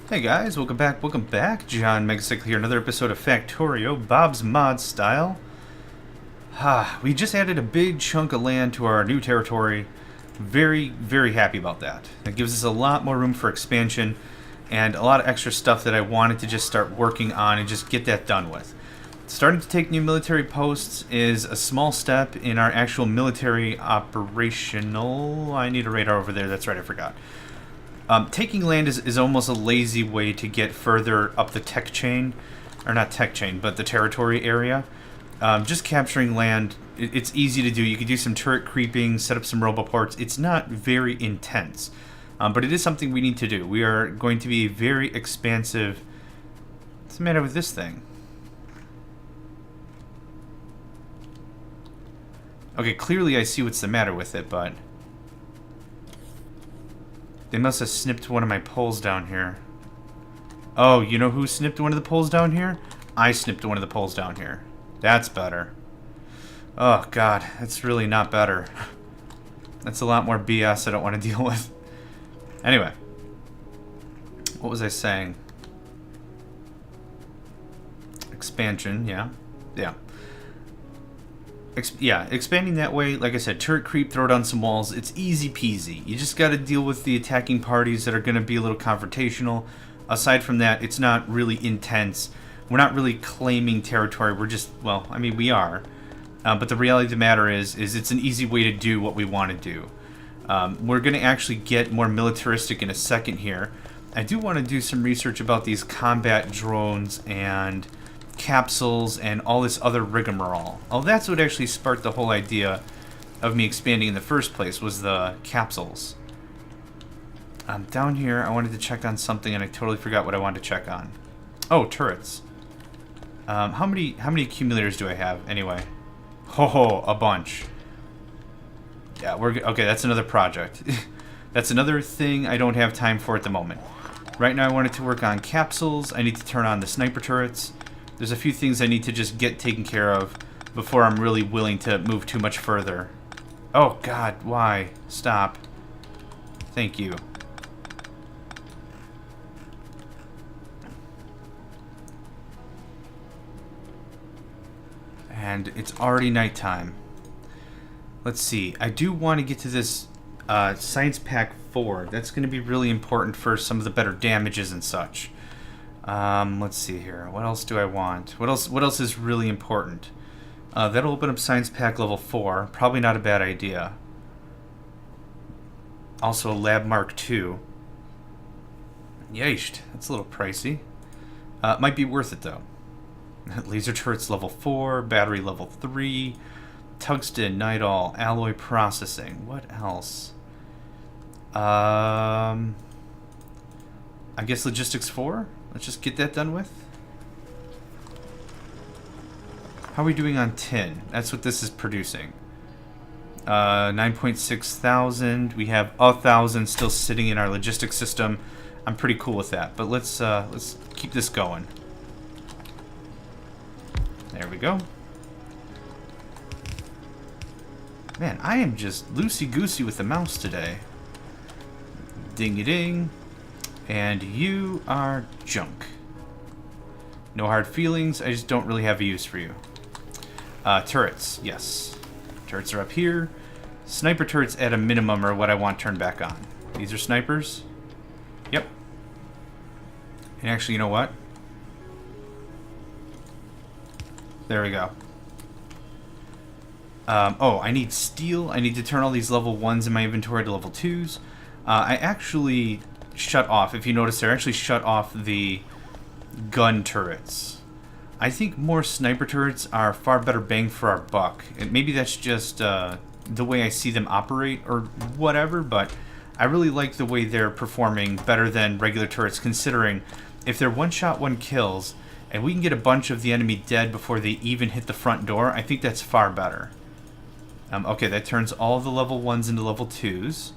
Hey guys, welcome back. John Megacycle here, another episode of Factorio, Bob's Mod style. We just added a big chunk of land to our new territory. Very happy about that. That gives us a lot more room for expansion and a lot of extra stuff that I wanted to just start working on and just get that done with. Starting to take new military posts is a small step in our actual military operational... I need a radar over there, that's right, I forgot. Taking land is almost a lazy way to get further up the tech chain, or not tech chain, but the territory area. Just capturing land, it's easy to do. You can do some turret creeping, set up some roboports. It's not very intense, but it is something we need to do. We are going to be very expansive. What's the matter with this thing? Okay, clearly I see what's the matter with it, but... they must have snipped one of my poles down here. Oh, you know who snipped one of the poles down here? I snipped one of the poles down here. That's better. Oh, God. That's really not better. That's a lot more BS I don't want to deal with. Anyway. What was I saying? Expansion, yeah. Yeah, expanding that way, like I said, turret creep, throw down some walls, it's easy peasy. You just got to deal with the attacking parties that are going to be a little confrontational. Aside from that, it's not really intense. We're not really claiming territory, we're just, well, I mean, we are. But the reality of the matter is it's an easy way to do what we want to do. We're going to actually get more militaristic in a second here. I do want to do some research about these combat drones and... capsules and all this other rigmarole. Oh, that's what actually sparked the whole idea of me expanding in the first place, was the capsules. Down here, I wanted to check on something and I totally forgot what I wanted to check on. Oh, turrets. How many accumulators do I have anyway? Ho, a bunch. Yeah, okay, that's another project. That's another thing I don't have time for at the moment. Right now I wanted to work on capsules. I need to turn on the sniper turrets. There's a few things I need to just get taken care of before I'm really willing to move too much further. Oh, God, why? Stop. Thank you. And it's already nighttime. Let's see. I do want to get to this Science Pack 4. That's going to be really important for some of the better damages and such. Let's see here. What else do I want? What else is really important? That'll open up Science Pack level 4. Probably not a bad idea. Also, Lab Mark II. Yeesh, that's a little pricey. Might be worth it, though. Laser turrets level 4, battery level 3, tungsten, nitol, alloy processing. What else? I guess logistics 4? Let's just get that done with. How are we doing on tin? That's what this is producing. 9.6 thousand. We have 1,000 still sitting in our logistics system. I'm pretty cool with that. But let's keep this going. There we go. Man, I am just loosey-goosey with the mouse today. Ding-a-ding. And you are junk. No hard feelings, I just don't really have a use for you. Turrets, yes. Turrets are up here. Sniper turrets at a minimum are what I want turned back on. These are snipers? Yep. And actually, you know what? There we go. Oh, I need steel. I need to turn all these level 1s in my inventory to level 2s. I actually... shut off, if you notice there, I actually shut off the gun turrets. I think more sniper turrets are far better bang for our buck. And maybe that's just the way I see them operate or whatever, but I really like the way they're performing better than regular turrets, considering if they're one shot, one kills, and we can get a bunch of the enemy dead before they even hit the front door, I think that's far better. Okay, that turns all the level 1s into level 2s.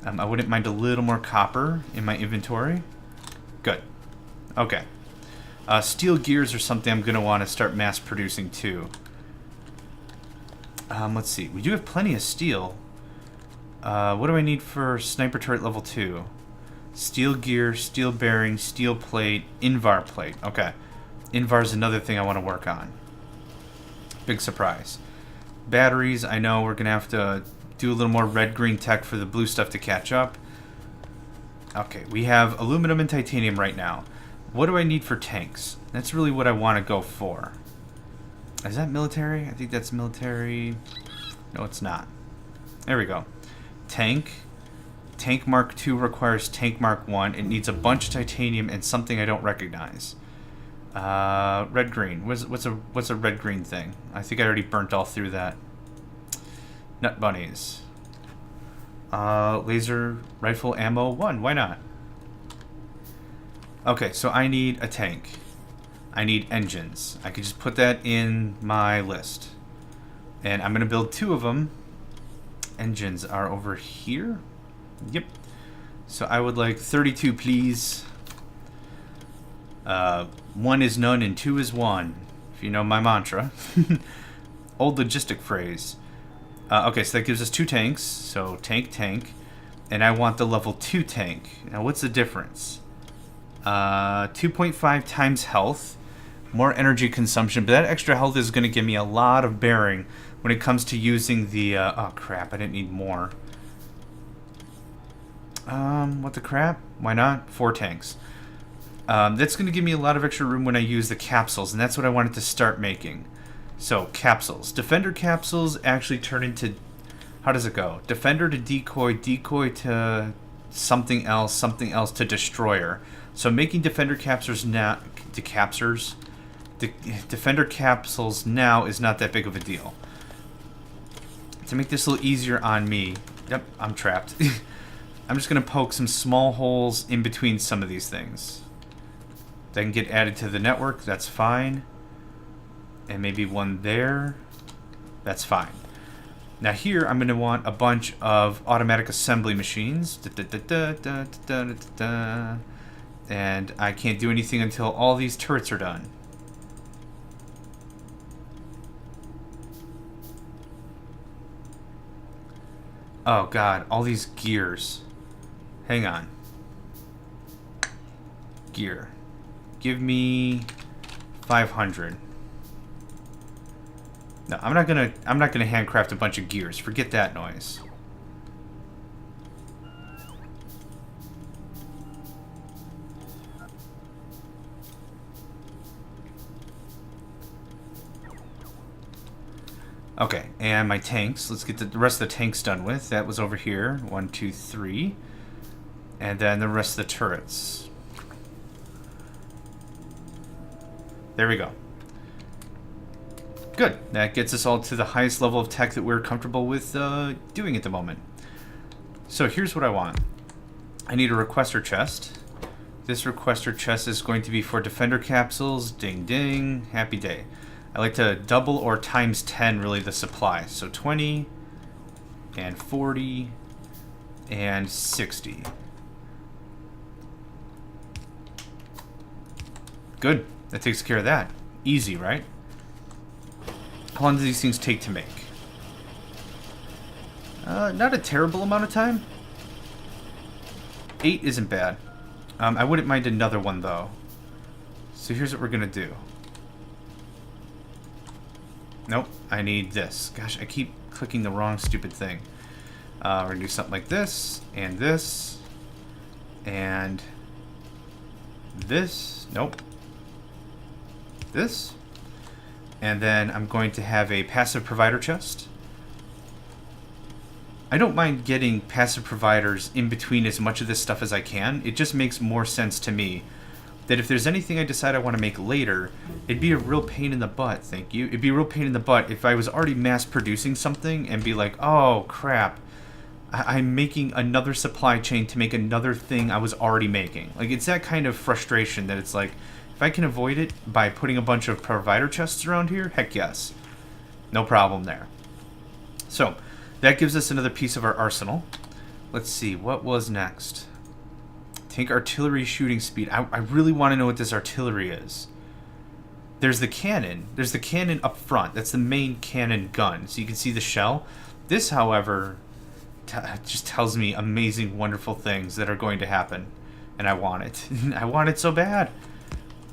I wouldn't mind a little more copper in my inventory. Good. Okay. Steel gears are something I'm going to want to start mass producing too. Let's see. We do have plenty of steel. What do I need for sniper turret level 2? Steel gear, steel bearing, steel plate, Invar plate. Okay. Invar is another thing I want to work on. Big surprise. Batteries, I know we're going to have to do a little more red-green tech for the blue stuff to catch up. Okay, we have aluminum and titanium right now. What do I need for tanks? That's really what I want to go for. Is that military? I think that's military. No, it's not. There we go. Tank. Tank Mark II requires Tank Mark I. It needs a bunch of titanium and something I don't recognize. Red-green. What's a red-green thing? I think I already burnt all through that. Nut bunnies. Laser rifle ammo 1. Why not? Okay, so I need a tank. I need engines. I could just put that in my list. And I'm going to build 2 of them. Engines are over here. Yep. So I would like 32, please. 1 is none and 2 is 1. If you know my mantra. Old logistic phrase. Okay, so that gives us 2 tanks. So tank, tank. And I want the level 2 tank. Now what's the difference? 2.5 times health. More energy consumption. But that extra health is going to give me a lot of bearing when it comes to using the... oh crap, I didn't need more. What the crap? Why not? 4 tanks. That's going to give me a lot of extra room when I use the capsules, and that's what I wanted to start making. So, capsules. Defender capsules actually turn into... How does it go? Defender to decoy, decoy to something else to destroyer. So making defender capsules now... Defender capsules now is not that big of a deal. To make this a little easier on me... Yep, I'm trapped. I'm just going to poke some small holes in between some of these things. They can get added to the network, that's fine. And maybe one there. That's fine. Now here, I'm going to want a bunch of automatic assembly machines. And I can't do anything until all these turrets are done. Oh god, all these gears. Hang on. Gear. Give me 500. No, I'm not gonna handcraft a bunch of gears. Forget that noise. Okay, and my tanks. Let's get the rest of the tanks done with. That was over here. 1, 2, 3. And then the rest of the turrets. There we go. Good. That gets us all to the highest level of tech that we're comfortable with doing at the moment. So here's what I want. I need a requester chest. This requester chest is going to be for defender capsules. Ding ding. Happy day. I like to double or times 10 really the supply. So 20 and 40 and 60. Good. That takes care of that. Easy, right? How long do these things take to make? Not a terrible amount of time. 8 isn't bad. I wouldn't mind another one, though. So here's what we're going to do. Nope, I need this. Gosh, I keep clicking the wrong stupid thing. We're going to do something like this, and this, and this. Nope. This. And then I'm going to have a passive provider chest. I don't mind getting passive providers in between as much of this stuff as I can. It just makes more sense to me that if there's anything I decide I want to make later, it'd be a real pain in the butt, thank you. It'd be a real pain in the butt if I was already mass producing something and be like, oh crap, I'm making another supply chain to make another thing I was already making. Like, it's that kind of frustration that it's like, if I can avoid it by putting a bunch of provider chests around here, heck yes. No problem there. So, that gives us another piece of our arsenal. Let's see, what was next? Tank artillery shooting speed. I really want to know what this artillery is. There's the cannon. There's the cannon up front. That's the main cannon gun. So you can see the shell. This, however, just tells me amazing, wonderful things that are going to happen. And I want it. I want it so bad.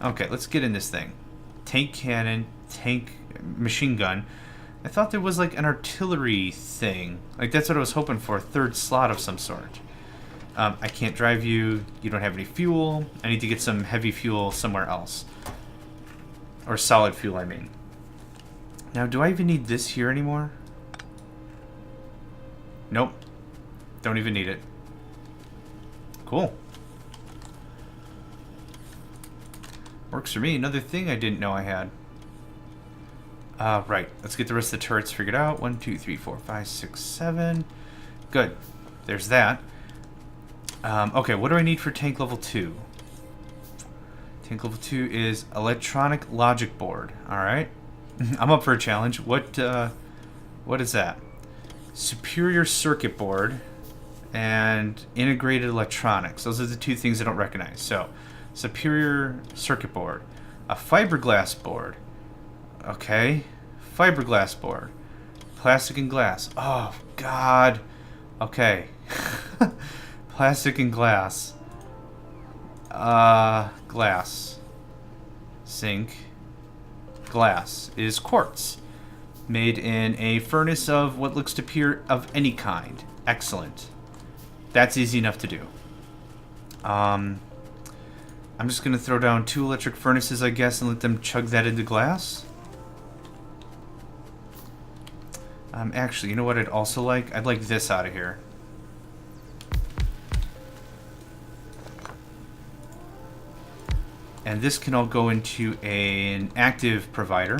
Okay, let's get in this thing. Tank cannon, tank machine gun. I thought there was like an artillery thing. Like that's what I was hoping for, a third slot of some sort. I can't drive you. You don't have any fuel. I need to get some heavy fuel somewhere else. Or solid fuel, I mean. Now, do I even need this here anymore? Nope. Don't even need it. Cool. Works for me. Another thing I didn't know I had. Right. Let's get the rest of the turrets figured out. 1, 2, 3, 4, 5, 6, 7. Good. There's that. Okay, what do I need for tank level 2? Tank level 2 is electronic logic board. Alright. I'm up for a challenge. What is that? Superior circuit board and integrated electronics. Those are the two things I don't recognize. So, superior circuit board. A fiberglass board. Okay. Fiberglass board. Plastic and glass. Oh, God. Okay. Plastic and glass. Glass. Zinc. Glass is quartz. Made in a furnace of what looks to appear of any kind. Excellent. That's easy enough to do. I'm just going to throw down 2 electric furnaces, I guess, and let them chug that into glass. Actually, you know what I'd also like? I'd like this out of here. And this can all go into an active provider.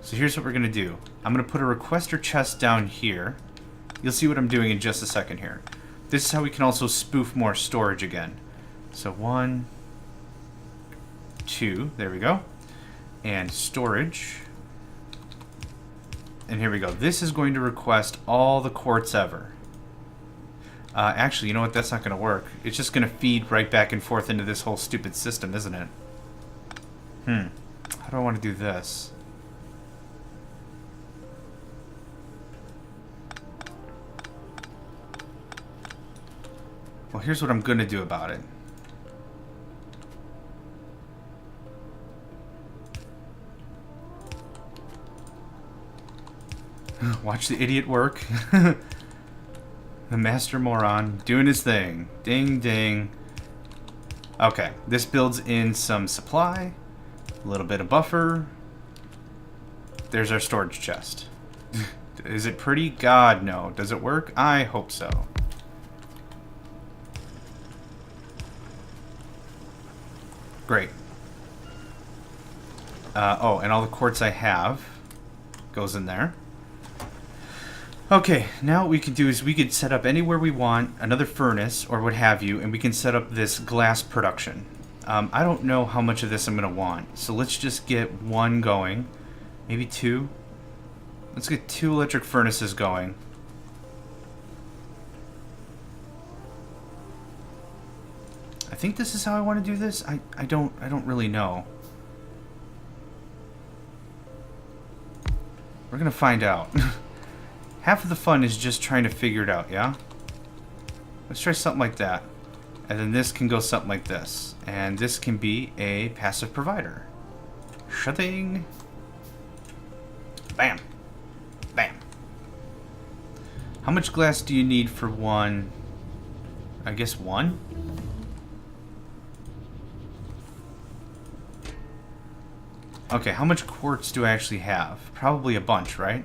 So here's what we're going to do. I'm going to put a requester chest down here. You'll see what I'm doing in just a second here. This is how we can also spoof more storage again. So 1, 2, there we go. And storage. And here we go. This is going to request all the quartz ever. Actually, you know what? That's not going to work. It's just going to feed right back and forth into this whole stupid system, isn't it? How do I want to do this? Well, here's what I'm going to do about it. Watch the idiot work. The master moron doing his thing. Ding, ding. Okay, this builds in some supply. A little bit of buffer. There's our storage chest. Is it pretty? God, no. Does it work? I hope so. Great. Oh, and all the quartz I have goes in there. Okay, now what we can do is we could set up anywhere we want, another furnace or what have you, and we can set up this glass production. I don't know how much of this I'm going to want, so let's just get 1 going. Maybe 2. Let's get 2 electric furnaces going. I think this is how I want to do this. I don't really know. We're going to find out. Half of the fun is just trying to figure it out, yeah? Let's try something like that. And then this can go something like this. And this can be a passive provider. Shutting. Bam. Bam. How much glass do you need for 1? I guess 1? Okay, how much quartz do I actually have? Probably a bunch, right?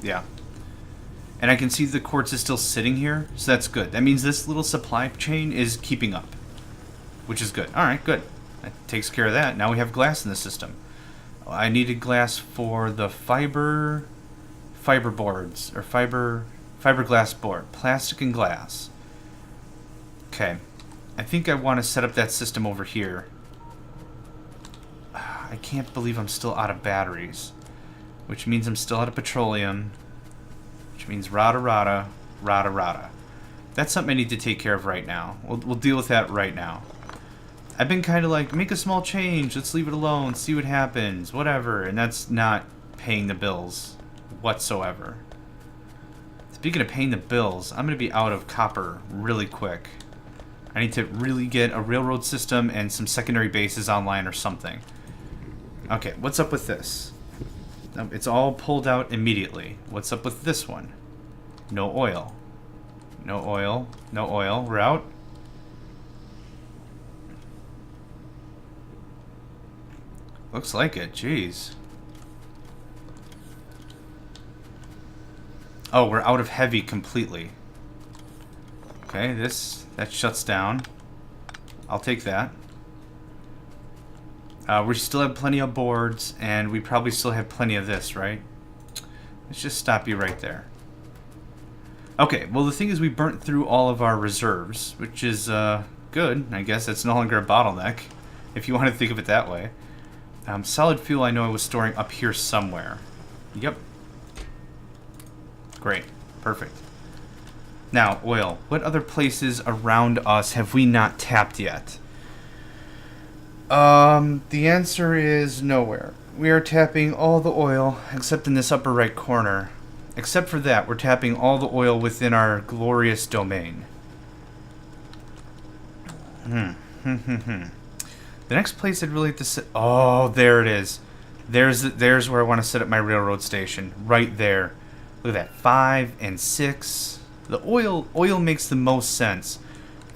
Yeah. And I can see the quartz is still sitting here, so that's good. That means this little supply chain is keeping up, which is good. Alright, good. That takes care of that. Now we have glass in the system. I needed glass for the fiber boards, or fiberglass board. Plastic and glass. Okay. I think I want to set up that system over here. I can't believe I'm still out of batteries. Which means I'm still out of petroleum. Which means rada. That's something I need to take care of right now. We'll deal with that right now. I've been kind of like, make a small change, let's leave it alone, see what happens, whatever. And that's not paying the bills whatsoever. Speaking of paying the bills, I'm going to be out of copper really quick. I need to really get a railroad system and some secondary bases online or something. Okay, what's up with this? It's all pulled out immediately. What's up with this one? No oil. No oil. No oil. We're out. Looks like it. Jeez. Oh, we're out of heavy completely. Okay, that shuts down. I'll take that. We still have plenty of boards, and we probably still have plenty of this, right? Let's just stop you right there. Okay, well the thing is we burnt through all of our reserves, which is good. I guess it's no longer a bottleneck, if you want to think of it that way. Solid fuel I know I was storing up here somewhere. Yep. Great. Perfect. Now, oil. What other places around us have we not tapped yet? The answer is nowhere. We are tapping all the oil, except in this upper right corner. Except for that, we're tapping all the oil within our glorious domain. The next place I'd really have to set... Oh, there it is. There's where I want to set up my railroad station. Right there. Look at that. 5 and 6. The oil makes the most sense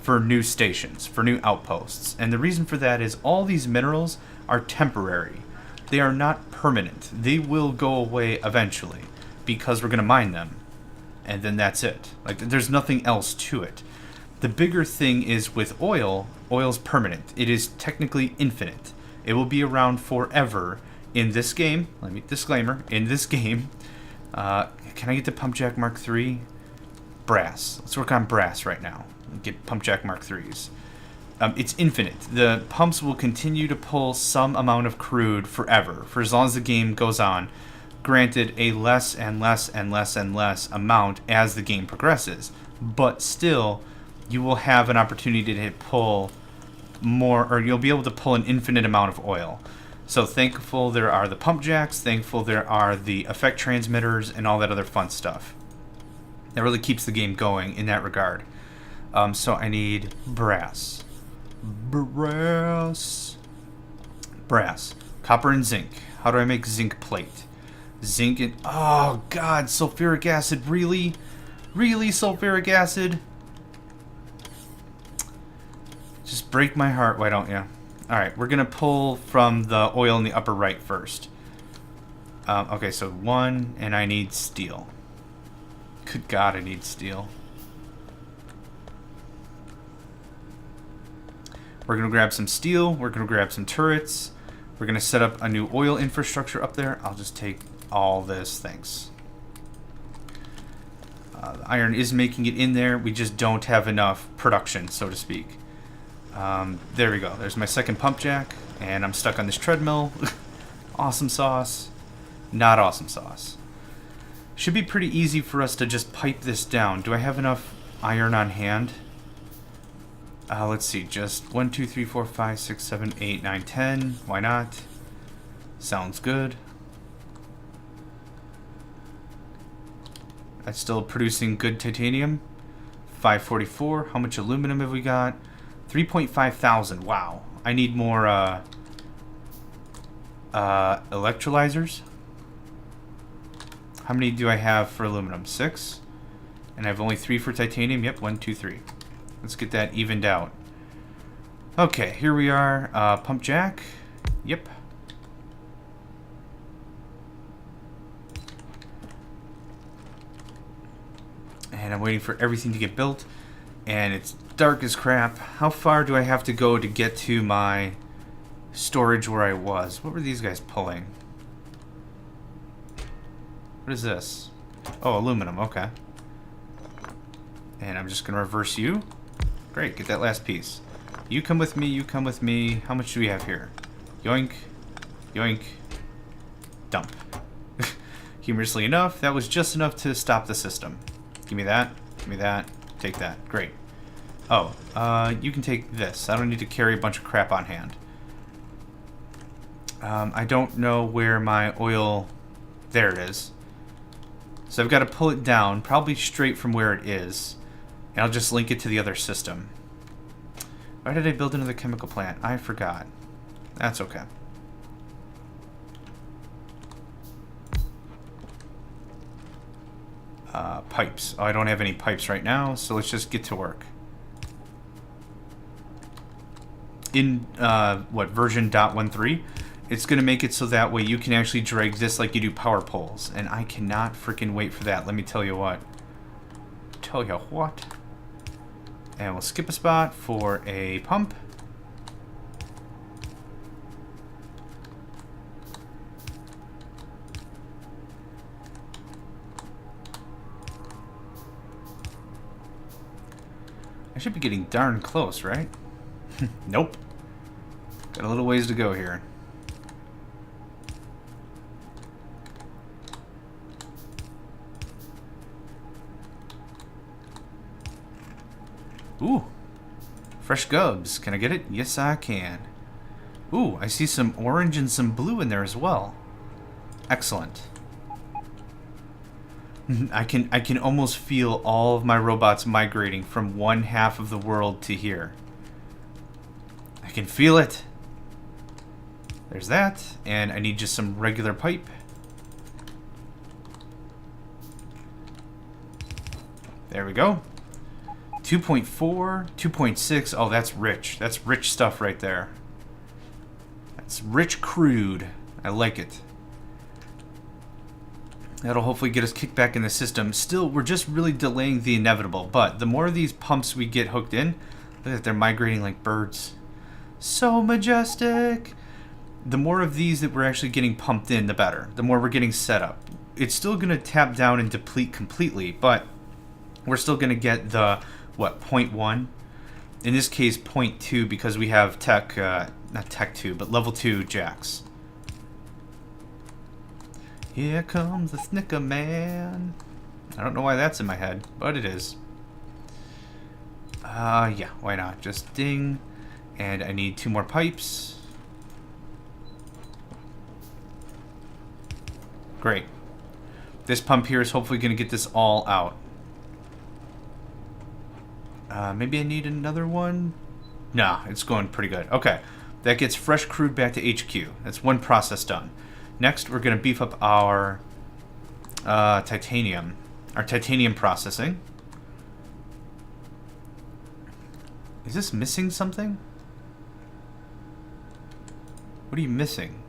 for new stations, for new outposts. And the reason for that is all these minerals are temporary. They are not permanent. They will go away eventually because we're going to mine them. And then that's it. Like, there's nothing else to it. The bigger thing is with oil, oil's permanent. It is technically infinite. It will be around forever in this game. Let me, disclaimer, in this game. Can I get the Pump Jack Mark III? Brass. Let's work on brass right now. Get Pump Jack Mark IIIs. It's infinite. The pumps will continue to pull some amount of crude forever, for as long as the game goes on. Granted, a less and less and less and less amount as the game progresses. But still, you will have an opportunity to pull more, or you'll be able to pull an infinite amount of oil. So thankful there are the pump jacks, thankful there are the effect transmitters, and all that other fun stuff. That really keeps the game going in that regard. So I need brass. Brass. Copper and zinc. How do I make zinc plate? Zinc and... Oh, God, sulfuric acid. Really? Really, sulfuric acid? Just break my heart, why don't you? Alright, we're going to pull from the oil in the upper right first. Okay, so 1, and I need steel. Good God, I need steel. We're going to grab some steel. We're going to grab some turrets. We're going to set up a new oil infrastructure up there. I'll just take all this, thanks. The iron is making it in there. We just don't have enough production, so to speak. There we go. There's my second pump jack, and I'm stuck on this treadmill. Awesome sauce. Not awesome sauce. Should be pretty easy for us to just pipe this down. Do I have enough iron on hand? Let's see. Just 1, 2, 3, 4, 5, 6, 7, 8, 9, 10. Why not? Sounds good. That's still producing good titanium. 544. How much aluminum have we got? 3.5 thousand. Wow. I need more electrolyzers. How many do I have for aluminum? 6. And I have only 3 for titanium. Yep, 1, 2, 3. Let's get that evened out. Okay, here we are. Pump jack. Yep. And I'm waiting for everything to get built. And it's dark as crap. How far do I have to go to get to my storage where I was? What were these guys pulling? What is this? Oh, aluminum. Okay. And I'm just going to reverse you. Great. Get that last piece. You come with me. You come with me. How much do we have here? Yoink. Yoink. Dump. Humorously enough, that was just enough to stop the system. Give me that. Give me that. Take that. Great. Oh, you can take this. I don't need to carry a bunch of crap on hand. I don't know where my oil... There it is. So I've got to pull it down, probably straight from where it is. And I'll just link it to the other system. Why did I build another chemical plant? I forgot. That's okay. Pipes. Oh, I don't have any pipes right now, so let's just get to work. In, what, version .13, it's going to make it so that way you can actually drag this like you do power poles. And I cannot freaking wait for that, let me tell you what. Tell you what. And we'll skip a spot for a pump. I should be getting darn close, right? Nope. Got a little ways to go here. Ooh. Fresh gubs. Can I get it? Yes, I can. Ooh, I see some orange and some blue in there as well. Excellent. I can almost feel all of my robots migrating from one half of the world to here. I can feel it. There's that, and I need just some regular pipe. There we go. 2.4, 2.6. Oh, that's rich. That's rich stuff right there. That's rich crude. I like it. That'll hopefully get us kicked back in the system. Still, we're just really delaying the inevitable. But the more of these pumps we get hooked in, look at that, they're migrating like birds. So majestic. The more of these that we're actually getting pumped in, the better. The more we're getting set up. It's still going to tap down and deplete completely, but we're still going to get the, what, 0.1? In this case, 0.2, because we have tech, not tech 2, but level 2 jacks. Here comes the Snicker Man. I don't know why that's in my head, but it is. Yeah, why not? Just ding. And I need 2 more pipes. Great. This pump here is hopefully going to get this all out. Maybe I need another one? Nah, it's going pretty good. Okay, that gets fresh crude back to HQ. That's one process done. Next, we're going to beef up our titanium processing. Is this missing something? What are you missing?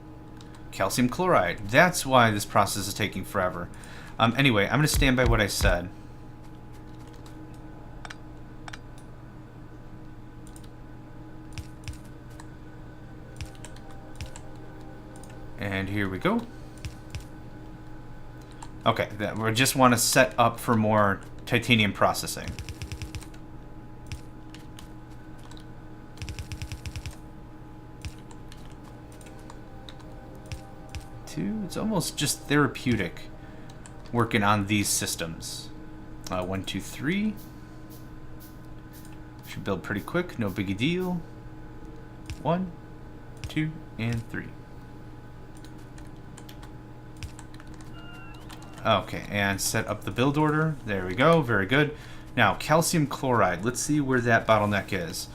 Calcium chloride. That's why this process is taking forever. Anyway, I'm going to stand by what I said. And here we go. Okay, we just want to set up for more titanium processing. It's almost just therapeutic working on these systems. 1, 2, 3. Should build pretty quick, no biggie deal. 1, 2, and 3. Okay, and set up the build order. There we go, very good. Now, calcium chloride. Let's see where that bottleneck is.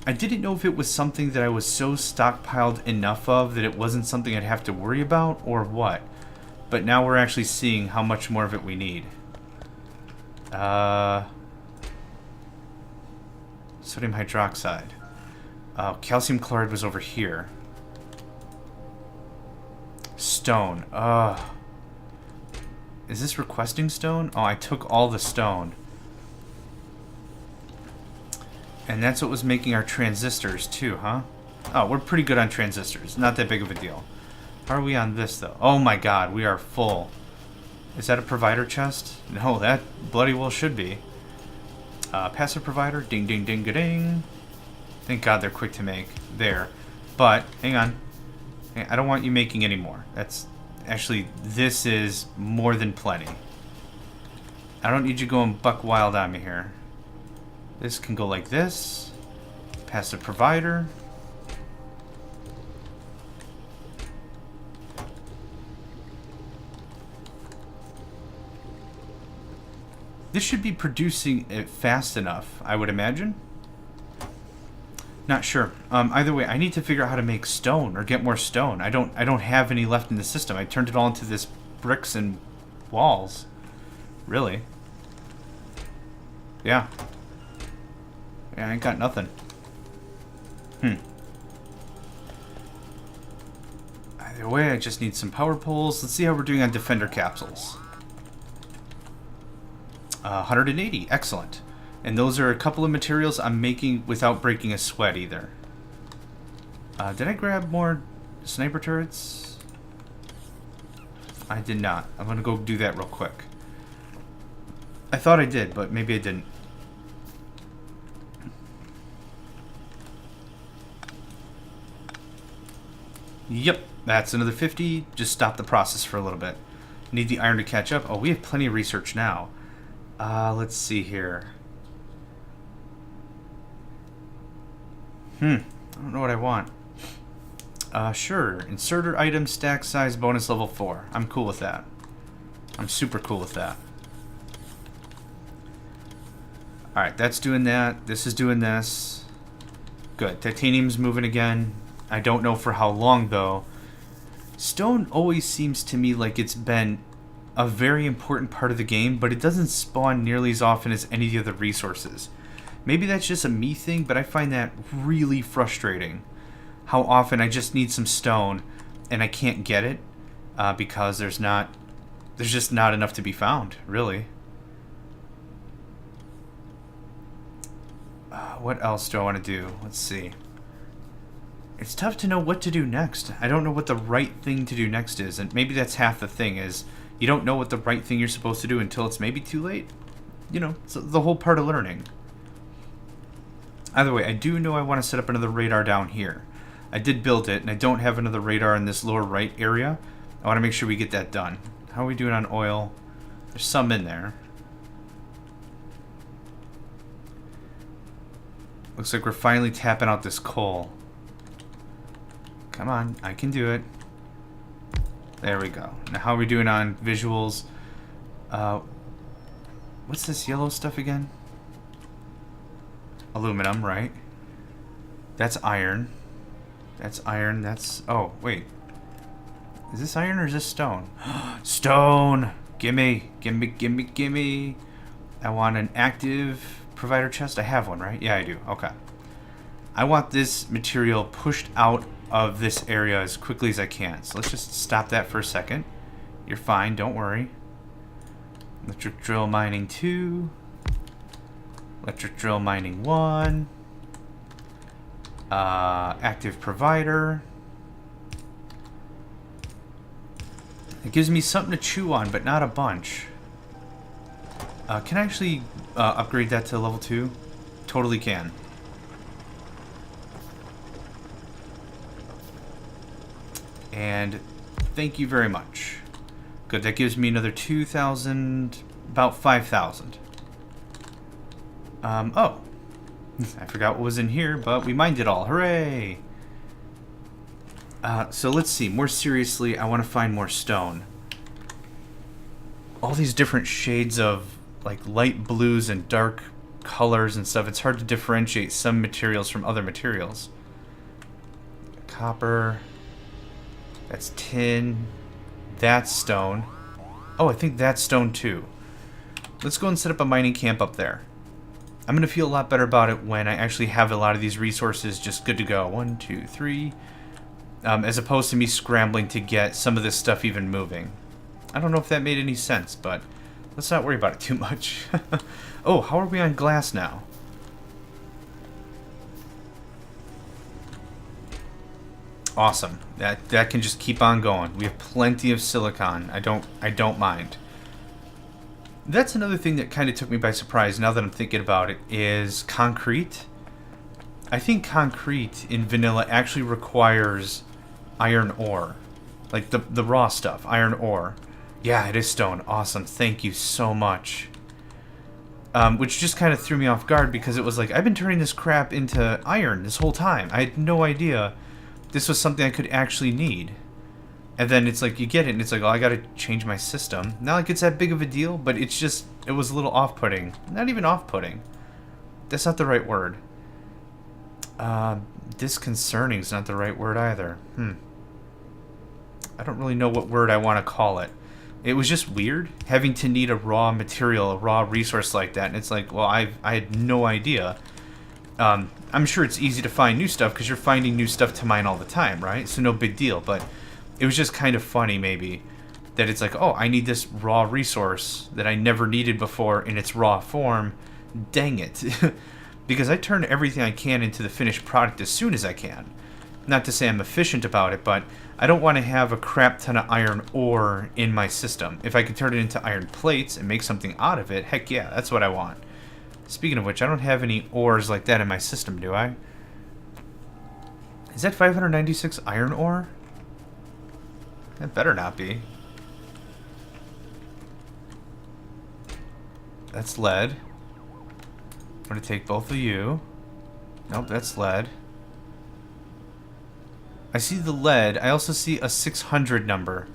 I didn't know if it was something that I was so stockpiled enough of that it wasn't something I'd have to worry about, or what. But now we're actually seeing how much more of it we need. Sodium hydroxide. Calcium chloride was over here. Stone. Is this requesting stone? Oh, I took all the stone. And that's what was making our transistors too, huh? Oh, we're pretty good on transistors. Not that big of a deal. How are we on this, though? Oh my god, we are full. Is that a provider chest? No, that bloody well should be. Passive provider. Ding, ding, ding, ga-ding. Thank god they're quick to make. There. But, hang on. I don't want you making any more. That's... Actually, this is more than plenty. I don't need you going buck wild on me here. This can go like this. Passive provider. This should be producing it fast enough, I would imagine. Not sure. Either way, I need to figure out how to make stone or get more stone. I don't have any left in the system. I turned it all into this bricks and walls. Really? Yeah. Yeah, I ain't got nothing. Either way, I just need some power poles. Let's see how we're doing on defender capsules. 180. Excellent. And those are a couple of materials I'm making without breaking a sweat either. Did I grab more sniper turrets? I did not. I'm going to go do that real quick. I thought I did, but maybe I didn't. Yep, that's another 50. Just stop the process for a little bit. Need the iron to catch up. Oh, we have plenty of research now. Let's see here. I don't know what I want. Sure. Inserter item, stack size, bonus level 4. I'm cool with that. I'm super cool with that. Alright, that's doing that. This is doing this. Good. Titanium's moving again. I don't know for how long, though. Stone always seems to me like it's been a very important part of the game, but it doesn't spawn nearly as often as any of the other resources. Maybe that's just a me thing, but I find that really frustrating. How often I just need some stone and I can't get it because there's just not enough to be found, really. What else do I want to do? Let's see. It's tough to know what to do next. I don't know what the right thing to do next is, and maybe that's half the thing is you don't know what the right thing you're supposed to do until it's maybe too late. You know, it's the whole part of learning. Either way, I do know I want to set up another radar down here. I did build it, and I don't have another radar in this lower right area. I want to make sure we get that done. How are we doing on oil? There's some in there. Looks like we're finally tapping out this coal. Come on, I can do it. There we go. Now how are we doing on visuals? What's this yellow stuff again? Aluminum, right? That's iron. That's iron. That's... Oh, wait. Is this iron or is this stone? Stone! Gimme! Gimme, gimme, gimme! I want an active provider chest. I have one, right? Yeah, I do. Okay. I want this material pushed out of this area as quickly as I can. So let's just stop that for a second. You're fine. Don't worry. Electric drill mining 2. Electric drill mining 1. Active provider. It gives me something to chew on, but not a bunch. Can I actually upgrade that to level 2? Totally can. And thank you very much. Good, that gives me another 2,000, about 5,000. Oh. I forgot what was in here, but we mined it all. Hooray! So let's see. More seriously, I want to find more stone. All these different shades of, like, light blues and dark colors and stuff. It's hard to differentiate some materials from other materials. Copper. That's tin. That's stone. Oh, I think that's stone too. Let's go and set up a mining camp up there. I'm going to feel a lot better about it when I actually have a lot of these resources just good to go. 1, 2, 3. As opposed to me scrambling to get some of this stuff even moving. I don't know if that made any sense, but let's not worry about it too much. Oh, how are we on glass now? Awesome. That can just keep on going. We have plenty of silicon. I don't mind. That's another thing that kind of took me by surprise now that I'm thinking about it is concrete. I think concrete in vanilla actually requires iron ore. Like the raw stuff, iron ore. Yeah, it is stone. Awesome. Thank you so much. Which just kind of threw me off guard because it was like, I've been turning this crap into iron this whole time. I had no idea this was something I could actually need. And then it's like, you get it, and it's like, oh, I gotta change my system. Not like it's that big of a deal, but it's just, It was a little off-putting. Not even off-putting. That's not the right word. Disconcerting is not the right word either. I don't really know what word I want to call it. It was just weird having to need a raw material, a raw resource like that. And it's like, well, I had no idea. I'm sure it's easy to find new stuff because you're finding new stuff to mine all the time, right? So no big deal. But it was just kind of funny, maybe, that it's like, oh, I need this raw resource that I never needed before in its raw form. Dang it. Because I turn everything I can into the finished product as soon as I can. Not to say I'm efficient about it, but I don't want to have a crap ton of iron ore in my system. If I could turn it into iron plates and make something out of it, heck yeah, that's what I want. Speaking of which, I don't have any ores like that in my system, do I? Is that 596 iron ore? That better not be. That's lead. I'm going to take both of you. Nope, that's lead. I see the lead. I also see a 600 number.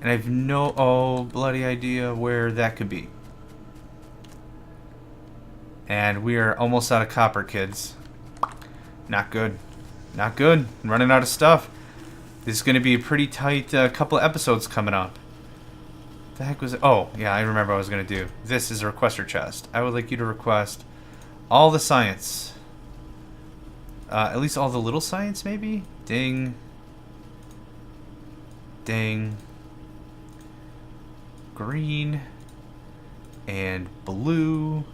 And I have no bloody idea where that could be. And we are almost out of copper, kids. Not good. Not good. I'm running out of stuff. This is going to be a pretty tight couple of episodes coming up. What the heck was it? Oh, yeah, I remember what I was going to do. This is a requester chest. I would like you to request all the science. At least all the little science, maybe? Ding. Ding. Green. And blue.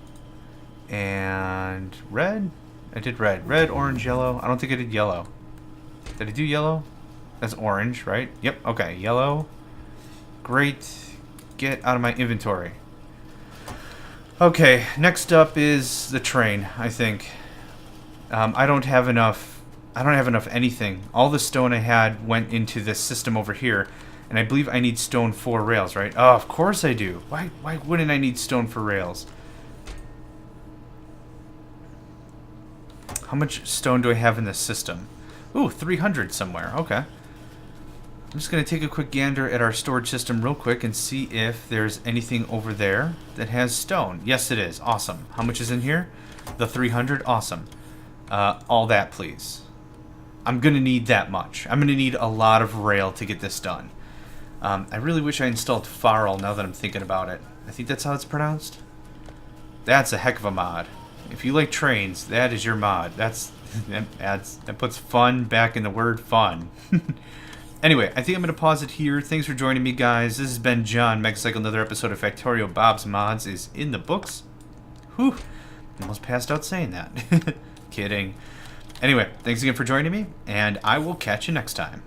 And red? I did red. Red, orange, yellow. I don't think I did yellow. Did I do yellow? That's orange, right? Yep, okay. Yellow. Great. Get out of my inventory. Okay, next up is the train, I think. I don't have enough anything. All the stone I had went into this system over here, and I believe I need stone for rails, right? Oh, of course I do. Why wouldn't I need stone for rails? How much stone do I have in this system? Ooh, 300 somewhere. Okay. I'm just going to take a quick gander at our storage system real quick and see if there's anything over there that has stone. Yes, it is. Awesome. How much is in here? The 300. Awesome. All that, please. I'm going to need that much. I'm going to need a lot of rail to get this done. I really wish I installed Farl now that I'm thinking about it. I think that's how it's pronounced. That's a heck of a mod. If you like trains, that is your mod. That puts fun back in the word fun. Anyway, I think I'm going to pause it here. Thanks for joining me, guys. This has been John, Megacycle. Another episode of Factorio. Bob's Mods is in the books. Whew. Almost passed out saying that. Kidding. Anyway, thanks again for joining me, and I will catch you next time.